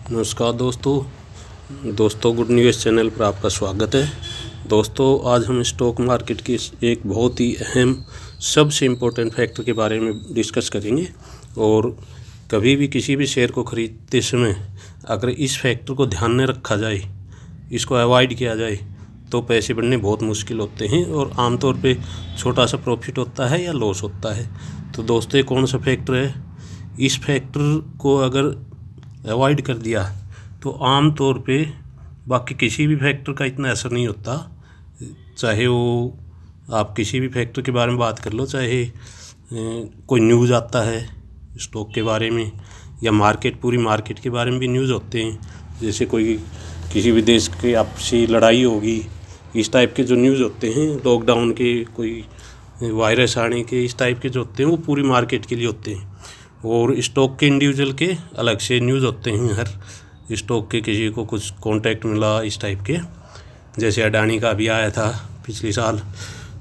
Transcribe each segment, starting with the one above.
नमस्कार दोस्तों good news channel पर आपका स्वागत है। दोस्तों आज हम स्टॉक मार्केट की एक बहुत ही अहम सबसे इम्पोर्टेंट फैक्टर के बारे में डिस्कस करेंगे। और कभी भी किसी भी शेयर को ख़रीदते समय अगर इस फैक्टर को ध्यान में रखा जाए, इसको अवॉइड किया जाए तो पैसे बढ़ने बहुत मुश्किल होते हैं और आमतौर पे छोटा सा प्रॉफिट होता है या लॉस होता है। तो दोस्तों ये कौन सा फैक्टर है? इस फैक्टर को अगर अवॉइड कर दिया तो आम तौर पे बाकी किसी भी फैक्टर का इतना असर नहीं होता। चाहे वो आप किसी भी फैक्टर के बारे में बात कर लो, चाहे कोई न्यूज़ आता है स्टॉक के बारे में या पूरी मार्केट के बारे में भी न्यूज़ होते हैं। जैसे कोई किसी भी देश की आपसी लड़ाई होगी, इस टाइप के जो न्यूज़ होते हैं, लॉकडाउन के, कोई वायरस आने के, इस टाइप के जो होते हैं वो पूरी मार्केट के लिए होते हैं। और स्टॉक के इंडिविजुअल के अलग से न्यूज़ होते हैं। हर स्टॉक के किसी को कुछ कॉन्टैक्ट मिला, इस टाइप के, जैसे अडानी का भी आया था पिछले साल।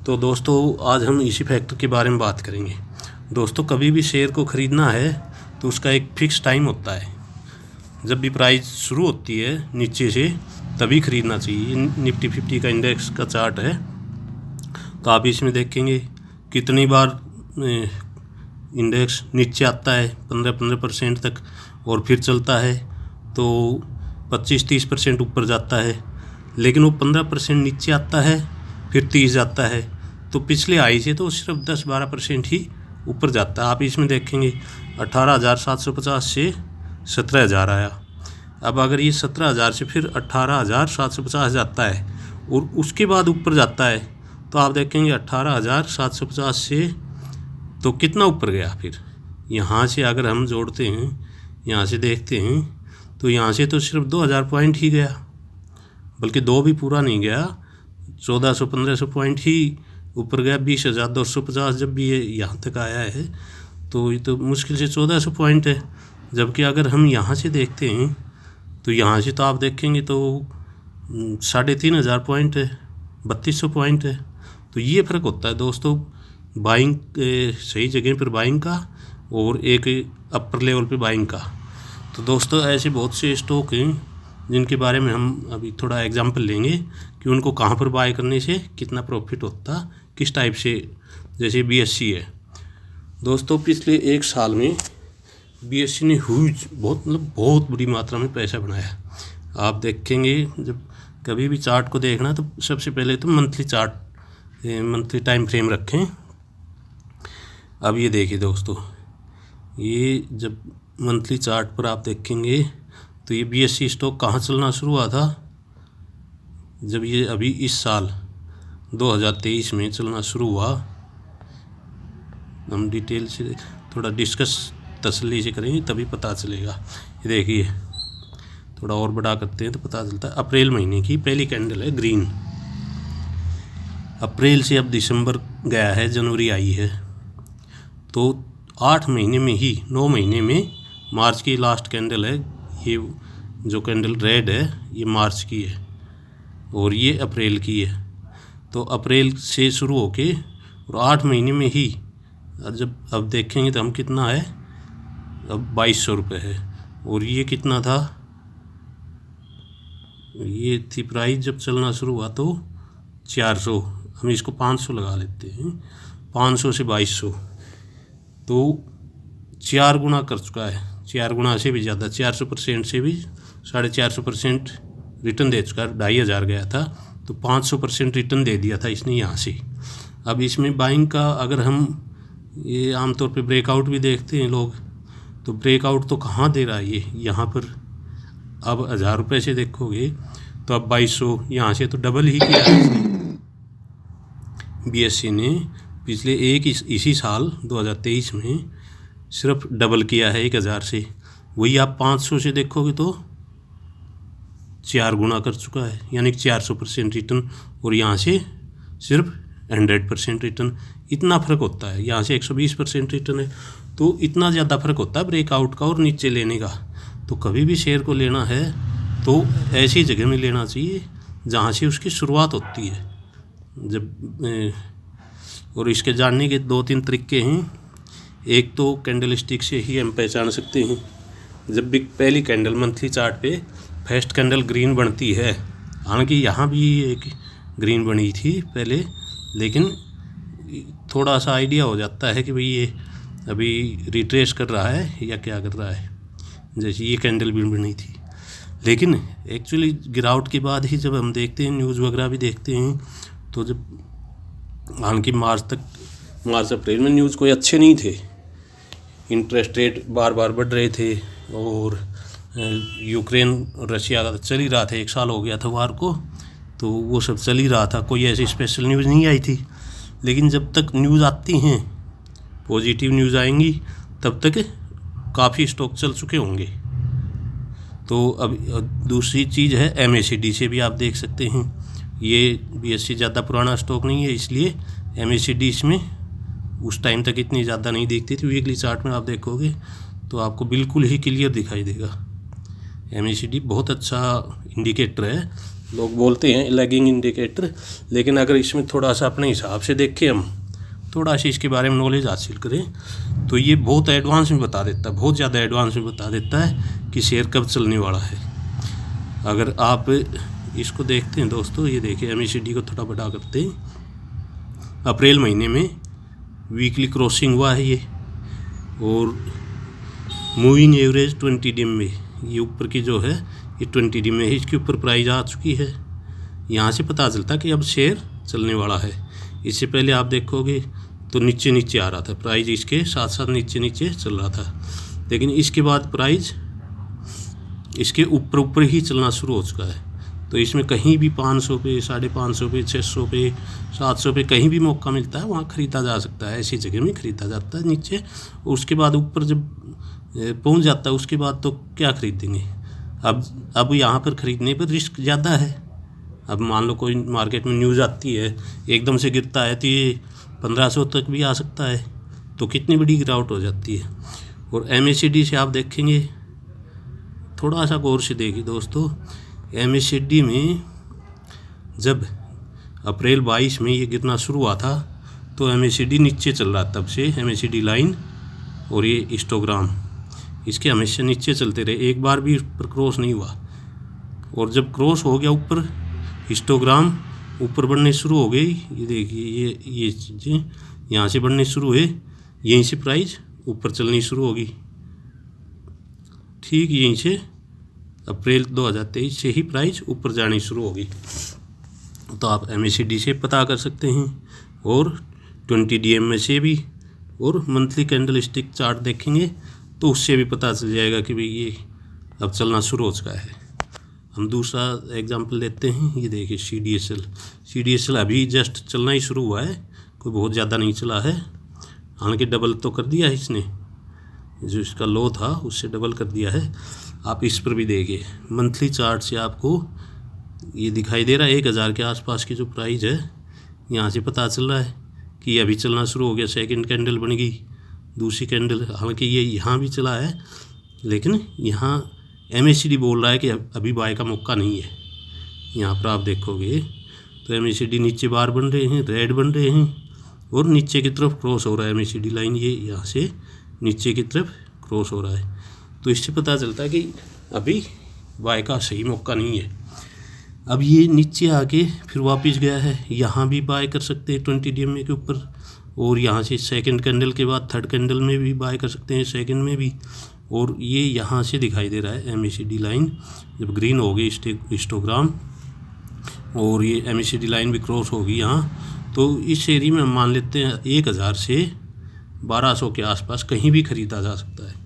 तो दोस्तों आज हम इसी फैक्टर के बारे में बात करेंगे। दोस्तों कभी भी शेयर को ख़रीदना है तो उसका एक फ़िक्स टाइम होता है। जब भी प्राइस शुरू होती है नीचे से तभी ख़रीदना चाहिए। निफ्टी 50 का इंडेक्स का चार्ट है, तो आप इसमें देखेंगे कितनी बार इंडेक्स नीचे आता है 15% तक और फिर चलता है तो 25-30% ऊपर जाता है, लेकिन वो 15% नीचे आता है फिर 30 जाता है। तो पिछले हाई से तो सिर्फ 10-12% ही ऊपर जाता है। आप इसमें देखेंगे 18,750 से 17,000 आया। अब अगर ये 17,000 से फिर 18,750 जाता है और उसके बाद ऊपर जाता है तो आप देखेंगे 18,750 से तो कितना ऊपर गया। फिर यहाँ से अगर हम जोड़ते हैं, यहाँ से देखते हैं तो यहाँ से तो सिर्फ 2,000 पॉइंट ही गया, बल्कि 2 भी पूरा नहीं गया, 1,400-1,500 पॉइंट ही ऊपर गया। 20,250 जब भी ये यहाँ तक आया है तो ये तो मुश्किल से 1,400 पॉइंट है। जबकि अगर हम यहाँ से देखते हैं तो यहाँ से तो आप देखेंगे तो 3,500 पॉइंट है, 3,200 पॉइंट है। तो ये फ़र्क होता है दोस्तों बाइंग सही जगह पर बाइंग का और एक अपर लेवल पे बाइंग का। तो दोस्तों ऐसे बहुत से स्टॉक हैं जिनके बारे में हम अभी थोड़ा एग्जांपल लेंगे कि उनको कहाँ पर बाय करने से कितना प्रॉफिट होता, किस टाइप से। जैसे BSE है दोस्तों, पिछले 1 साल में BSE ने बहुत बड़ी मात्रा में पैसा बनाया। आप देखेंगे जब कभी भी चार्ट को देखना तो सबसे पहले तो मंथली टाइम फ्रेम रखें। अब ये देखिए दोस्तों, ये जब मंथली चार्ट पर आप देखेंगे तो ये BSE स्टॉक कहाँ चलना शुरू हुआ था, जब ये अभी इस साल 2023 में चलना शुरू हुआ। हम डिटेल से थोड़ा डिस्कस तसल्ली से करेंगे तभी पता चलेगा। ये देखिए थोड़ा और बड़ा करते हैं तो पता चलता है। अप्रैल महीने की पहली कैंडल है ग्रीन। अप्रैल से अब दिसंबर गया है, जनवरी आई है, तो 8 महीने में ही 9 महीने में मार्च की लास्ट कैंडल है। ये जो कैंडल रेड है ये मार्च की है और ये अप्रैल की है। तो अप्रैल से शुरू होके और 8 महीने में ही जब अब देखेंगे तो हम कितना है, अब 2,200 रुपये है। और ये कितना था, ये थी प्राइस जब चलना शुरू हुआ तो 400, हम इसको 500 लगा लेते हैं। 500 से 2,200 तो 4 गुना कर चुका है, 4 गुना से भी ज़्यादा, 400% से भी 450% रिटर्न दे चुका है। 2,500 गया था तो 500% रिटर्न दे दिया था इसने यहाँ से। अब इसमें बाइंग का अगर हम ये आमतौर पे ब्रेकआउट भी देखते हैं लोग, तो ब्रेकआउट तो कहाँ दे रहा है ये, यहाँ पर अब 1,000 रुपये से देखोगे तो अब 2,200, यहाँ से तो डबल ही किया है BSE ने। पिछले इसी साल 2023 में सिर्फ डबल किया है 1,000 से। वही आप 500 से देखोगे तो 4 गुना कर चुका है, यानी कि 400% रिटर्न, और यहाँ से सिर्फ 100% रिटर्न। इतना फ़र्क होता है। यहाँ से 120% रिटर्न है, तो इतना ज़्यादा फ़र्क होता है ब्रेकआउट का और नीचे लेने का। तो कभी भी शेयर को लेना है तो ऐसी जगह में लेना चाहिए जहाँ से उसकी शुरुआत होती है। और इसके जानने के 2-3 तरीके हैं। एक तो कैंडल स्टिक से ही हम पहचान सकते हैं जब भी पहली कैंडल मंथली चार्ट पे फर्स्ट कैंडल ग्रीन बनती है, हालांकि यहाँ भी एक ग्रीन बनी थी पहले, लेकिन थोड़ा सा आइडिया हो जाता है कि भाई ये अभी रिट्रेस कर रहा है या क्या कर रहा है। जैसे ये कैंडल भी बनी थी, लेकिन एक्चुअली गिरावट के बाद ही जब हम देखते हैं, न्यूज़ वगैरह भी देखते हैं, तो जब हालांकि मार्च अप्रैल में न्यूज़ कोई अच्छे नहीं थे, इंटरेस्ट रेट बार बार बढ़ रहे थे और यूक्रेन रशिया का चल ही रहा था, 1 साल हो गया था वार को, तो वो सब चल ही रहा था, कोई ऐसी स्पेशल न्यूज़ नहीं आई थी। लेकिन जब तक न्यूज़ आती हैं, पॉजिटिव न्यूज़ आएंगी, तब तक काफ़ी स्टॉक चल चुके होंगे। तो अब दूसरी चीज़ है MACD से भी आप देख सकते हैं, ये BSE ज़्यादा पुराना स्टॉक नहीं है, इसलिए MACD इसमें उस टाइम तक इतनी ज़्यादा नहीं दिखती थी। वीकली चार्ट में आप देखोगे तो आपको बिल्कुल ही क्लियर दिखाई देगा। MACD बहुत अच्छा इंडिकेटर है, लोग बोलते हैं लैगिंग इंडिकेटर, लेकिन अगर इसमें थोड़ा सा अपने हिसाब से देखें, हम थोड़ा सा इसके बारे में नॉलेज हासिल करें, तो ये बहुत एडवांस में बता देता है, बहुत ज़्यादा एडवांस में बता देता है कि शेयर कब चलने वाला है। अगर आप इसको देखते हैं दोस्तों, ये देखिए MACD को थोड़ा बड़ा करते हैं, अप्रैल महीने में वीकली क्रॉसिंग हुआ है ये, और मूविंग एवरेज 20 DM में, ये ऊपर की जो है ये 20 DM में है, इसके ऊपर प्राइस आ चुकी है। यहाँ से पता चलता कि अब शेयर चलने वाला है। इससे पहले आप देखोगे तो नीचे नीचे आ रहा था प्राइस, इसके साथ साथ नीचे नीचे चल रहा था, लेकिन इसके बाद प्राइस इसके ऊपर ऊपर ही चलना शुरू हो चुका है। तो इसमें कहीं भी 500 पे, 550 पे, 600 पे, 700 पे कहीं भी मौका मिलता है वहाँ ख़रीदा जा सकता है, ऐसी जगह में ख़रीदा जाता है नीचे। उसके बाद ऊपर जब पहुँच जाता है, उसके बाद तो क्या ख़रीदेंगे। अब यहाँ पर ख़रीदने पर रिस्क ज़्यादा है। अब मान लो कोई मार्केट में न्यूज़ आती है, एकदम से गिरता है तो ये 1500 तक भी आ सकता है, तो कितनी बड़ी गिरावट हो जाती है। और MACD से आप देखेंगे, थोड़ा सा गौर से देखिए दोस्तों, MACD में जब अप्रैल 22 में ये गिरना शुरू हुआ था, तो MACD नीचे चल रहा, तब से MACD लाइन और ये हिस्टोग्राम इसके हमेशा नीचे चलते रहे, एक बार भी ऊपर क्रॉस नहीं हुआ। और जब क्रॉस हो गया ऊपर, हिस्टोग्राम ऊपर बढ़ने शुरू हो गई, ये देखिए ये चीज़ें यहाँ से बढ़ने शुरू हुए, यहीं से प्राइस ऊपर चलनी शुरू होगी। ठीक यहीं से अप्रैल 2023 से ही प्राइस ऊपर जानी शुरू होगी। तो आप MACD से पता कर सकते हैं, और 20 DM में से भी, और मंथली कैंडल स्टिक चार्ट देखेंगे तो उससे भी पता चल जाएगा कि भाई ये अब चलना शुरू हो चुका है। हम दूसरा एग्जांपल लेते हैं, ये देखिए CDSL अभी जस्ट चलना ही शुरू हुआ है, कोई बहुत ज़्यादा नहीं चला है, हालांकि डबल तो कर दिया है इसने, जो इसका लो था उससे डबल कर दिया है। आप इस पर भी देखिए, मंथली चार्ट से आपको ये दिखाई दे रहा है 1000 के आसपास की जो प्राइस है, यहाँ से पता चल रहा है कि ये अभी चलना शुरू हो गया। सेकंड कैंडल बन गई, दूसरी कैंडल, हालांकि ये यहाँ भी चला है, लेकिन यहाँ MACD बोल रहा है कि अभी बाय का मौका नहीं है। यहाँ पर आप देखोगे तो MACD नीचे बार बन रहे हैं, रेड बन रहे हैं, और नीचे की तरफ क्रॉस हो रहा है MACD लाइन, ये यहाँ से नीचे की तरफ क्रॉस हो रहा है। तो इससे पता चलता है कि अभी बाय का सही मौका नहीं है। अब ये नीचे आके फिर वापस गया है, यहाँ भी बाय कर सकते हैं 20 DM के ऊपर, और यहाँ से सेकंड कैंडल के बाद थर्ड कैंडल में भी बाय कर सकते हैं, सेकंड में भी। और ये यहाँ से दिखाई दे रहा है MACD लाइन, जब ग्रीन हो गई हिस्टोग्राम और ये MACD लाइन भी क्रॉस होगी यहाँ, तो इस एरिया में हम मान लेते हैं 1000 से 1200 के आसपास कहीं भी ख़रीदा जा सकता है।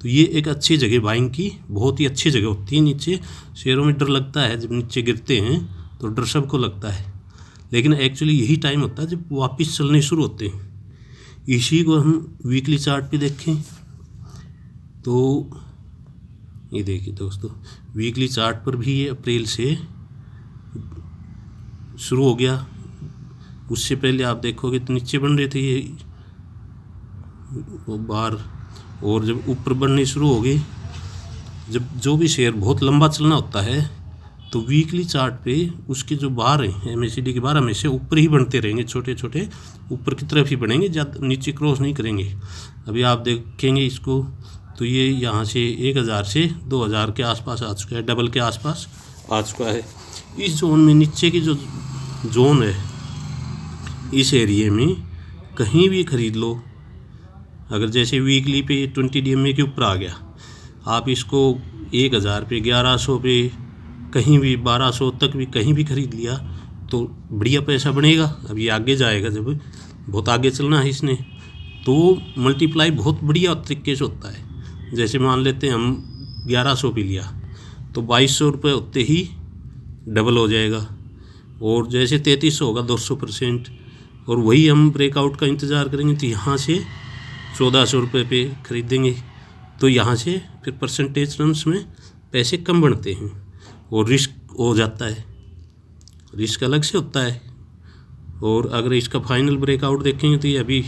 तो ये एक अच्छी जगह बाइंग की, बहुत ही अच्छी जगह होती है। नीचे शेयरों में डर लगता है, जब नीचे गिरते हैं तो डर सबको लगता है, लेकिन एक्चुअली यही टाइम होता है जब वापस चलने शुरू होते हैं। इसी को हम वीकली चार्ट पे देखें तो ये देखिए दोस्तों, वीकली चार्ट पर भी ये अप्रैल से शुरू हो गया। उससे पहले आप देखोगे तो नीचे बन रहे थे ये बार, और जब ऊपर बढ़ने शुरू हो गए, जब जो भी शेयर बहुत लंबा चलना होता है तो वीकली चार्ट पे उसके जो बार हैं MACD के बार हमेशा ऊपर ही बढ़ते रहेंगे, छोटे छोटे ऊपर की तरफ ही बढ़ेंगे, ज़्यादा नीचे क्रॉस नहीं करेंगे। अभी आप देखेंगे इसको तो ये यहाँ से 1000 से 2000 के आसपास आ चुका है, डबल के आसपास आ चुका है। इस जोन में नीचे की जो जोन है, इस एरिए में कहीं भी ख़रीद लो। अगर जैसे वीकली पे 20 DMA के ऊपर आ गया, आप इसको 1000 पे, 1100 पे, कहीं भी 1200 तक भी कहीं भी ख़रीद लिया तो बढ़िया पैसा बनेगा। अब ये आगे जाएगा, जब बहुत आगे चलना है इसने, तो मल्टीप्लाई बहुत बढ़िया तरीके से होता है। जैसे मान लेते हैं हम 1100 पे लिया तो 2200 रुपये होते ही डबल हो जाएगा, और जैसे 3300 होगा 200%, और वही हम ब्रेकआउट का इंतज़ार करेंगे तो यहाँ से 1400 रुपये पे ख़रीदेंगे, तो यहाँ से फिर परसेंटेज टर्म्स में पैसे कम बनते हैं और रिस्क हो जाता है, रिस्क अलग से होता है। और अगर इसका फाइनल ब्रेकआउट देखेंगे तो ये अभी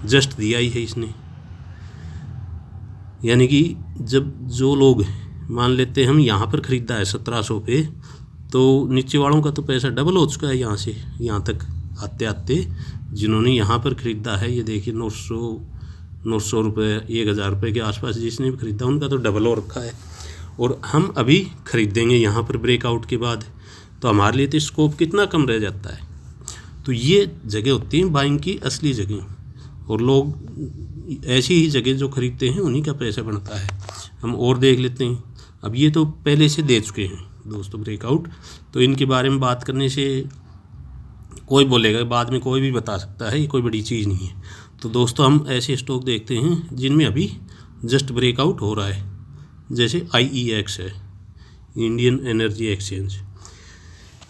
जस्ट दिया ही है इसने, यानी कि जब जो लोग मान लेते हैं हम यहाँ पर ख़रीदा है 1700 पे, तो नीचे वालों का तो पैसा डबल हो चुका है यहाँ से यहाँ तक आते आते। जिन्होंने यहाँ पर ख़रीदा है, ये देखिए 900 रुपये, 1000 रुपये के आसपास जिसने भी ख़रीदा उनका तो डबल हो रखा है। और हम अभी ख़रीदेंगे यहाँ पर ब्रेकआउट के बाद, तो हमारे लिए तो स्कोप कितना कम रह जाता है। तो ये जगह होती है बाइंग की असली जगह, और लोग ऐसी ही जगह जो ख़रीदते हैं उन्हीं का पैसा बनता है। हम और देख लेते हैं। अब ये तो पहले से दे चुके हैं दोस्तों ब्रेकआउट, तो इनके बारे में बात करने से कोई बोलेगा, बाद में कोई भी बता सकता है, ये कोई बड़ी चीज़ नहीं है। तो दोस्तों हम ऐसे स्टॉक देखते हैं जिनमें अभी जस्ट ब्रेकआउट हो रहा है, जैसे IEX है, इंडियन एनर्जी एक्सचेंज।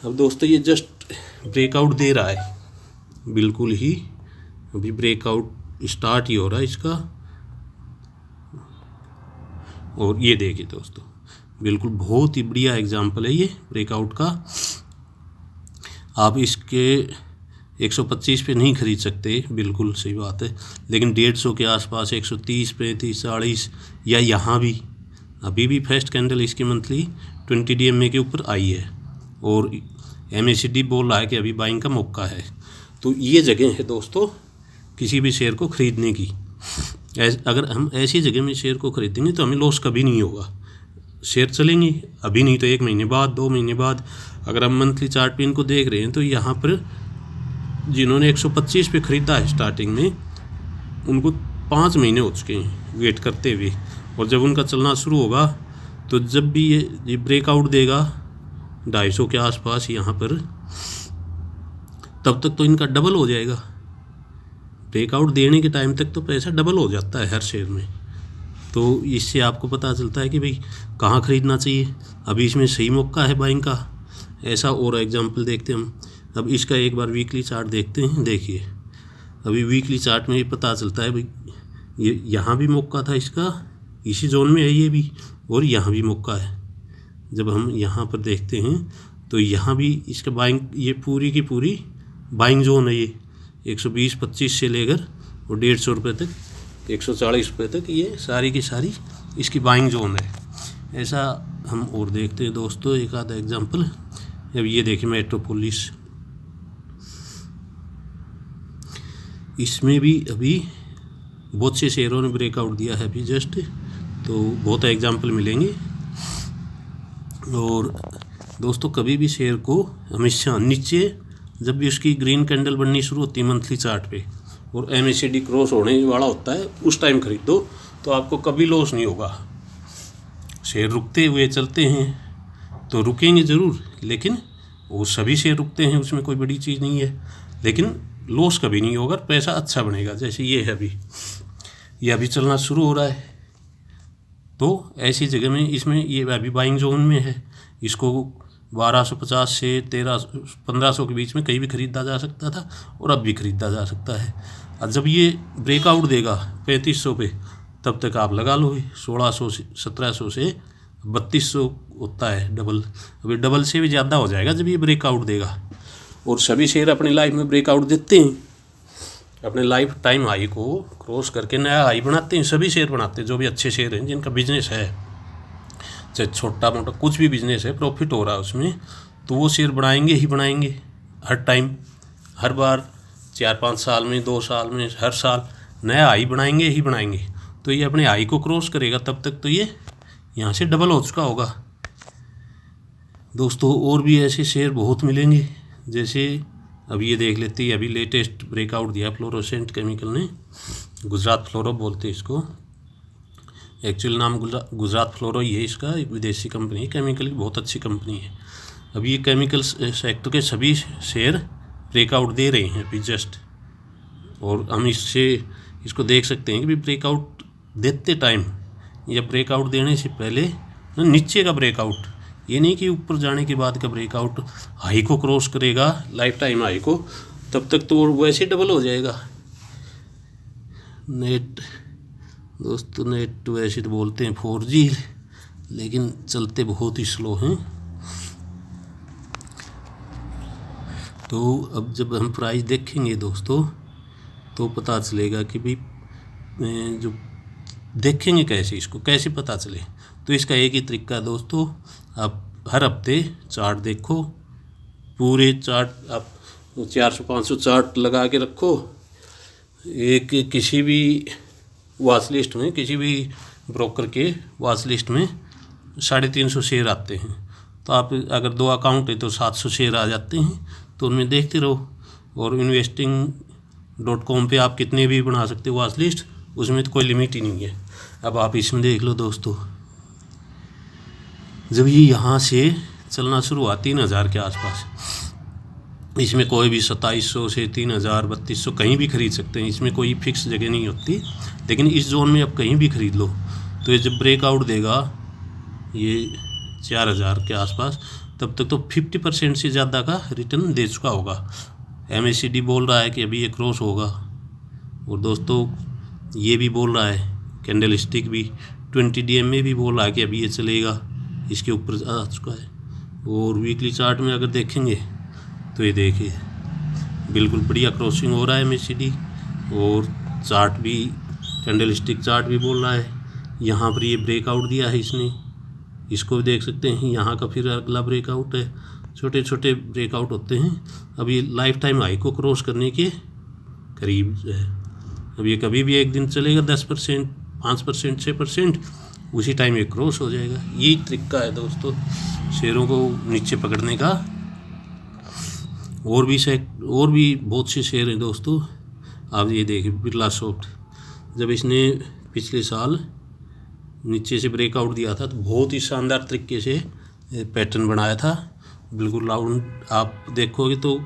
अब दोस्तों ये जस्ट ब्रेकआउट दे रहा है, बिल्कुल ही अभी ब्रेकआउट स्टार्ट ही हो रहा है इसका। और ये देखिए दोस्तों, बिल्कुल बहुत ही बढ़िया एग्जांपल है ये ब्रेकआउट का। आप इसके 125 पे नहीं खरीद सकते, बिल्कुल सही बात है, लेकिन 150 के आसपास 130, 35, 40 या यहाँ भी अभी भी फर्स्ट कैंडल इसकी मंथली 20 DMA के ऊपर आई है, और MACD बोल रहा है कि अभी बाइंग का मौका है। तो ये जगह है दोस्तों किसी भी शेयर को ख़रीदने की। अगर हम ऐसी जगह में शेयर को ख़रीदेंगे तो हमें लॉस कभी नहीं होगा। शेयर चलेंगे, अभी नहीं तो 1 महीने बाद, 2 महीने बाद। अगर हम मंथली चार्ट पे इनको देख रहे हैं तो यहाँ पर जिन्होंने 125 पे ख़रीदा है स्टार्टिंग में, उनको 5 महीने हो चुके हैं वेट करते हुए, और जब उनका चलना शुरू होगा तो जब भी ये ब्रेकआउट देगा 250 के आसपास यहाँ पर, तब तक तो इनका डबल हो जाएगा। ब्रेकआउट देने के टाइम तक तो पैसा डबल हो जाता है हर शेयर में। तो इससे आपको पता चलता है कि भाई कहाँ ख़रीदना चाहिए, अभी इसमें सही मौका है बाइंग का। ऐसा और एग्जांपल देखते हैं हम। अब इसका एक बार वीकली चार्ट देखते हैं। देखिए अभी वीकली चार्ट में ये पता चलता है भाई ये यहाँ भी मौका था इसका, इसी जोन में है ये भी, और यहाँ भी मौका है। जब हम यहाँ पर देखते हैं तो यहाँ भी इसका बाइंग, ये पूरी की पूरी बाइंग जोन है। ये 120-25 से लेकर और 150 रुपये तक, 140 रुपये तक, ये सारी की सारी इसकी बाइंग जोन है। ऐसा हम और देखते हैं दोस्तों एक आधा एग्जांपल। अब ये देखिए मेट्रोपोलिस, इसमें भी अभी बहुत से शेयरों ने ब्रेकआउट दिया है अभी जस्ट, तो बहुत एग्जांपल मिलेंगे। और दोस्तों कभी भी शेयर को हमेशा नीचे, जब भी उसकी ग्रीन कैंडल बननी शुरू होती है मंथली चार्ट पे और MACD क्रॉस होने वाला होता है, उस टाइम खरीदो तो आपको कभी लॉस नहीं होगा। शेयर रुकते हुए चलते हैं तो रुकेंगे ज़रूर, लेकिन वो सभी शेयर रुकते हैं, उसमें कोई बड़ी चीज़ नहीं है, लेकिन लॉस कभी नहीं होगा, पैसा अच्छा बनेगा। जैसे ये है अभी, ये अभी चलना शुरू हो रहा है, तो ऐसी जगह में इसमें ये अभी बाइंग जोन में है। इसको 1250 से 1500 के बीच में कहीं भी ख़रीदा जा सकता था और अब भी ख़रीदा जा सकता है। और जब ये ब्रेकआउट देगा 3500 पे, तब तक आप लगा लो 1600 से 1700 से 3200 होता है डबल। अभी डबल से भी ज़्यादा हो जाएगा जब ये ब्रेकआउट देगा। और सभी शेयर अपनी लाइफ में ब्रेकआउट देते हैं, अपने लाइफ टाइम हाई को क्रॉस करके नया हाई बनाते हैं। सभी शेयर बनाते हैं जो भी अच्छे शेयर हैं, जिनका बिजनेस है, चाहे छोटा मोटा कुछ भी बिजनेस है, प्रॉफिट हो रहा है उसमें, तो वो शेयर बनाएंगे ही बनाएंगे हर टाइम, हर बार 4-5 साल में, 2 साल में, हर साल नया हाई बनाएंगे ही बनाएंगे। तो ये अपने हाई को क्रॉस करेगा तब तक तो ये यहाँ से डबल हो चुका होगा दोस्तों। और भी ऐसे शेयर बहुत मिलेंगे, जैसे अब ये देख लेते हैं, अभी लेटेस्ट ब्रेकआउट दिया फ्लोरोसेंट केमिकल ने, गुजरात फ्लोरो बोलते हैं इसको, एक्चुअल नाम गुजरात फ्लोरो ही है इसका, एक विदेशी कंपनी है केमिकल की, बहुत अच्छी कंपनी है। अब ये केमिकल सेक्टर के सभी शेयर ब्रेकआउट दे रहे हैं अभी जस्ट, और हम इसको देख सकते हैं कि भी ब्रेकआउट देते टाइम या ब्रेकआउट देने से पहले नीचे का ब्रेकआउट, ये नहीं कि ऊपर जाने के बाद का ब्रेकआउट हाई को क्रॉस करेगा, लाइफ टाइम हाई को, तब तक तो वो वैसे डबल हो जाएगा। नेट दोस्तों, नेट वैसे तो बोलते हैं 4G, लेकिन चलते बहुत ही स्लो हैं। तो अब जब हम प्राइस देखेंगे दोस्तों तो पता चलेगा कि भाई जो देखेंगे कैसे, इसको कैसे पता चले, तो इसका एक ही तरीका है दोस्तों, आप हर हफ्ते चार्ट देखो, पूरे चार्ट आप 400-500 चार्ट लगा के रखो, एक किसी भी वॉच लिस्ट में, किसी भी ब्रोकर के वॉच लिस्ट में 350 शेयर आते हैं, तो आप अगर 2 अकाउंट है तो 700 शेयर आ जाते हैं, तो उनमें देखते रहो। और investing.com पे आप कितने भी बना सकते हो वॉच लिस्ट, उसमें तो कोई लिमिट ही नहीं है। अब आप इसमें देख लो दोस्तों, जब ये यहाँ से चलना शुरू हुआ 3000 के आसपास, इसमें कोई भी 2700 से 3000 3200 कहीं भी खरीद सकते हैं, इसमें कोई फिक्स जगह नहीं होती, लेकिन इस जोन में आप कहीं भी खरीद लो। तो ये जब ब्रेकआउट देगा ये 4000 के आसपास, तब तक तो 50% से ज़्यादा का रिटर्न दे चुका होगा। MACD बोल रहा है कि अभी ये क्रॉस होगा, और दोस्तों ये भी बोल रहा है, कैंडल स्टिक भी 20 DM में भी बोल रहा है कि अभी ये चलेगा, इसके ऊपर आ चुका है। और वीकली चार्ट में अगर देखेंगे तो ये देखिए बिल्कुल बढ़िया क्रॉसिंग हो रहा है MACD, और चार्ट भी, कैंडल स्टिक चार्ट भी बोल रहा है यहाँ पर ये ब्रेकआउट दिया है इसने, इसको भी देख सकते हैं, यहाँ का फिर अगला ब्रेकआउट है, छोटे छोटे ब्रेकआउट होते हैं। अब ये लाइफ टाइम हाई को क्रॉस करने के करीब है, अब ये कभी भी एक दिन चलेगा 10%, 5%, 6%, उसी टाइम ये क्रॉस हो जाएगा। यही तरीका है दोस्तों शेयरों को नीचे पकड़ने का। और भी बहुत से शेयर हैं दोस्तों, आप ये देखिए बिरला सॉफ्ट, जब इसने पिछले साल नीचे से ब्रेकआउट दिया था तो बहुत ही शानदार तरीके से पैटर्न बनाया था, बिल्कुल राउंड। आप देखोगे तो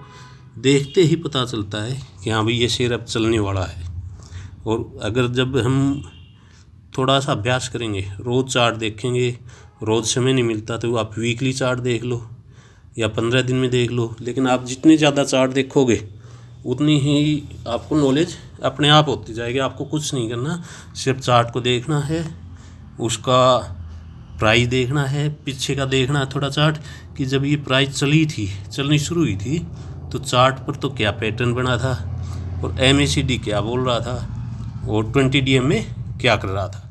देखते ही पता चलता है कि हाँ भाई ये शेयर अब चलने वाला है। और अगर जब हम थोड़ा सा अभ्यास करेंगे, रोज़ चार्ट देखेंगे, रोज़ समय नहीं मिलता तो आप वीकली चार्ट देख लो या 15 दिन में देख लो, लेकिन आप जितने ज़्यादा चार्ट देखोगे उतनी ही आपको नॉलेज अपने आप होती जाएगी। आपको कुछ नहीं करना, सिर्फ चार्ट को देखना है, उसका प्राइस देखना है, पीछे का देखना है थोड़ा चार्ट कि जब ये प्राइस चलनी शुरू हुई थी तो चार्ट पर तो क्या पैटर्न बना था, और MACD क्या बोल रहा था, और 20 DM में क्या कर रहा था।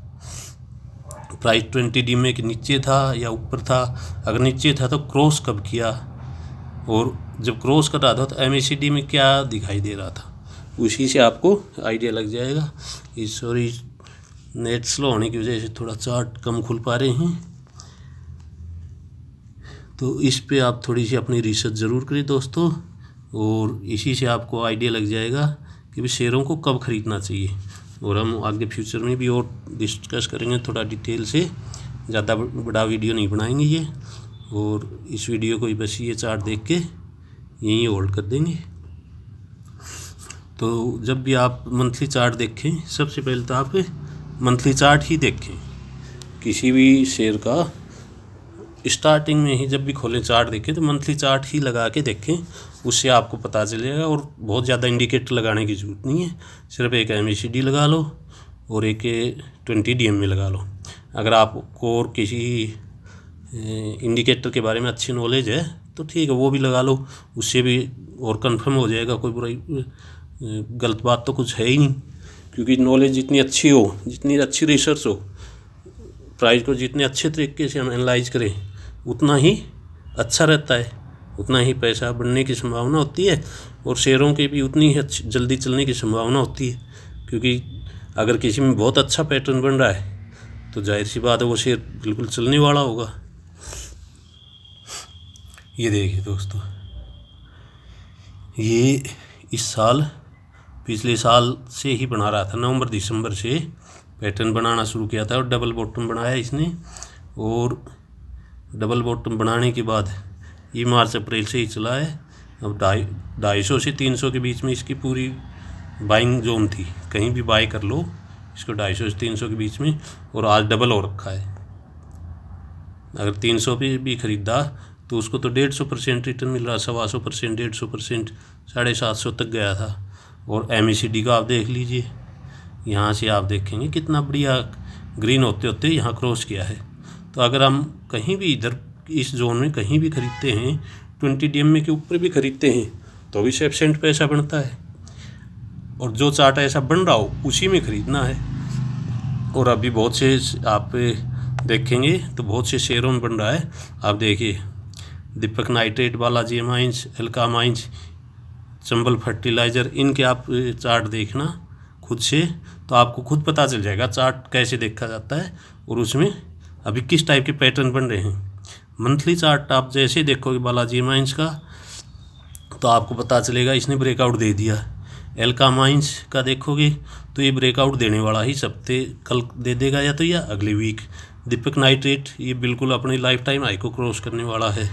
प्राइस 20 DM के नीचे था या ऊपर था, अगर नीचे था तो क्रॉस कब किया, और जब क्रॉस कर रहा था तो MACD में क्या दिखाई दे रहा था, उसी से आपको आइडिया लग जाएगा। सॉरी, नेट स्लो होने की वजह से थोड़ा चार्ट कम खुल पा रहे हैं, तो इस पे आप थोड़ी सी अपनी रिसर्च ज़रूर करें दोस्तों, और इसी से आपको आइडिया लग जाएगा कि भी शेयरों को कब ख़रीदना चाहिए। और हम आगे फ्यूचर में भी और डिस्कस करेंगे थोड़ा डिटेल से, ज़्यादा बड़ा वीडियो नहीं बनाएंगे ये, और इस वीडियो को बस ये चार्ट देख के यहीं होल्ड कर देंगे। तो जब भी आप मंथली चार्ट देखें, सबसे पहले तो आप मंथली चार्ट ही देखें, किसी भी शेयर का स्टार्टिंग में ही जब भी खोलें चार्ट देखें तो मंथली चार्ट ही लगा के देखें, उससे आपको पता चलेगा। और बहुत ज़्यादा इंडिकेटर लगाने की ज़रूरत नहीं है, सिर्फ एक MACD लगा लो और एक 20 DM में लगा लो। अगर आपको और किसी इंडिकेटर के बारे में अच्छी नॉलेज है तो ठीक है, वो भी लगा लो, उससे भी और कंफर्म हो जाएगा। कोई बुराई गलत बात तो कुछ है ही नहीं, क्योंकि नॉलेज जितनी अच्छी हो, जितनी अच्छी रिसर्च हो, प्राइस को जितने अच्छे तरीके से हम एनालाइज करें उतना ही अच्छा रहता है, उतना ही पैसा बढ़ने की संभावना होती है, और शेयरों के भी उतनी ही जल्दी चलने की संभावना होती है। क्योंकि अगर किसी में बहुत अच्छा पैटर्न बन रहा है तो जाहिर सी बात है वो शेयर बिल्कुल चलने वाला होगा। ये देखिए दोस्तों, ये इस साल पिछले साल से ही बना रहा था, नवंबर दिसंबर से पैटर्न बनाना शुरू किया था और डबल बॉटम बनाया इसने। और डबल बॉटम बनाने के बाद ये मार्च अप्रैल से ही चला है। अब 250 से 300 के बीच में इसकी पूरी बाइंग जोन थी, कहीं भी बाई कर लो इसको 250 से 300 के बीच में। और आज डबल हो रखा है। अगर 300 पे भी खरीदा तो उसको तो 150% रिटर्न मिल रहा, 125%, 150%, 750 तक गया था। और MACD का आप देख लीजिए, यहाँ से आप देखेंगे कितना बढ़िया ग्रीन होते होते यहाँ क्रॉस किया है। तो अगर हम कहीं भी इधर इस जोन में कहीं भी खरीदते हैं, 20 DMA के ऊपर भी खरीदते हैं तो भी 6% पैसा बनता है। और जो चार्ट ऐसा बन रहा हो उसी में खरीदना है। और अभी बहुत से आप देखेंगे तो बहुत से शेयरों में बन रहा है। आप देखिए दीपक नाइट्रेट, बालाजी माइंस, एल्का माइंस, चंबल फर्टिलाइज़र, इनके आप चार्ट देखना खुद से तो आपको खुद पता चल जाएगा चार्ट कैसे देखा जाता है और उसमें अभी किस टाइप के पैटर्न बन रहे हैं। मंथली चार्ट आप जैसे देखोगे बालाजी माइंस का तो आपको पता चलेगा इसने ब्रेकआउट दे दिया। एल्का माइंस का देखोगे तो ये ब्रेकआउट देने वाला ही हफ्ते कल दे देगा या तो या अगले वीक। दीपक नाइट्रेट ये बिल्कुल अपनी लाइफ टाइम हाई को क्रॉस करने वाला है।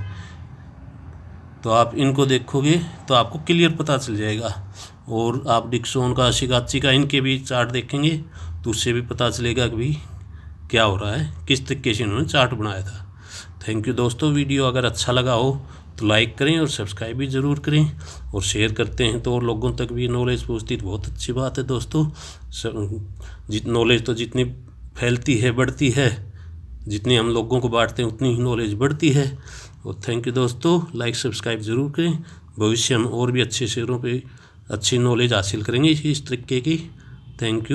तो आप इनको देखोगे तो आपको क्लियर पता चल जाएगा। और आप डिक्सोन का, शिगाची का, इनके भी चार्ट देखेंगे तो उससे भी पता चलेगा कि भाई क्या हो रहा है, किस तरीके से इन्होंने चार्ट बनाया था। थैंक यू दोस्तों। वीडियो अगर अच्छा लगा हो तो लाइक करें और सब्सक्राइब भी ज़रूर करें और शेयर करते हैं तो और लोगों तक भी नॉलेज पहुँचती तो बहुत अच्छी बात है दोस्तों। नॉलेज तो जितनी फैलती है बढ़ती है, जितनी हम लोगों को बांटते हैं उतनी ही नॉलेज बढ़ती है। और थैंक यू दोस्तों, लाइक सब्सक्राइब ज़रूर करें। भविष्य हम और भी अच्छे शेयरों पे अच्छी नॉलेज हासिल करेंगे इस तरीके की। Thank you.